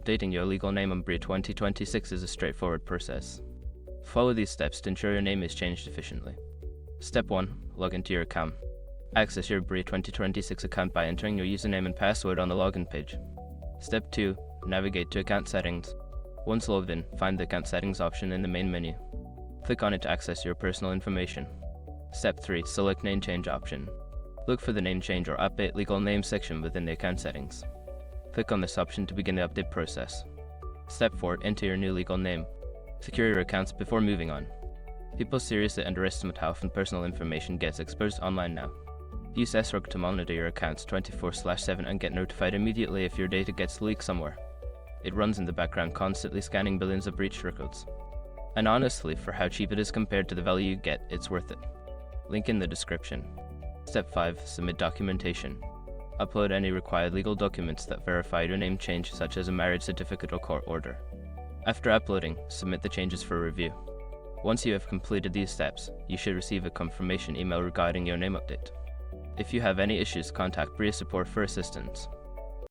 Updating your legal name on Bria 2026 is a straightforward process. Follow these steps to ensure your name is changed efficiently. Step 1. Log into your account. Access your Bria 2026 account by entering your username and password on the login page. Step 2. Navigate to Account Settings. Once logged in, find the Account Settings option in the main menu. Click on it to access your personal information. Step 3. Select Name Change option. Look for the Name Change or Update Legal Name section within the account settings. Click on this option to begin the update process. Step 4. Enter your new legal name. Secure your accounts before moving on. People seriously underestimate how often personal information gets exposed online now. Use SROG to monitor your accounts 24/7 and get notified immediately if your data gets leaked somewhere. It runs in the background, constantly scanning billions of breach records. And honestly, for how cheap it is compared to the value you get, it's worth it. Link in the description. Step 5. Submit documentation. Upload any required legal documents that verify your name change, such as a marriage certificate or court order. After uploading, submit the changes for review. Once you have completed these steps, you should receive a confirmation email regarding your name update. If you have any issues, contact Bria support for assistance.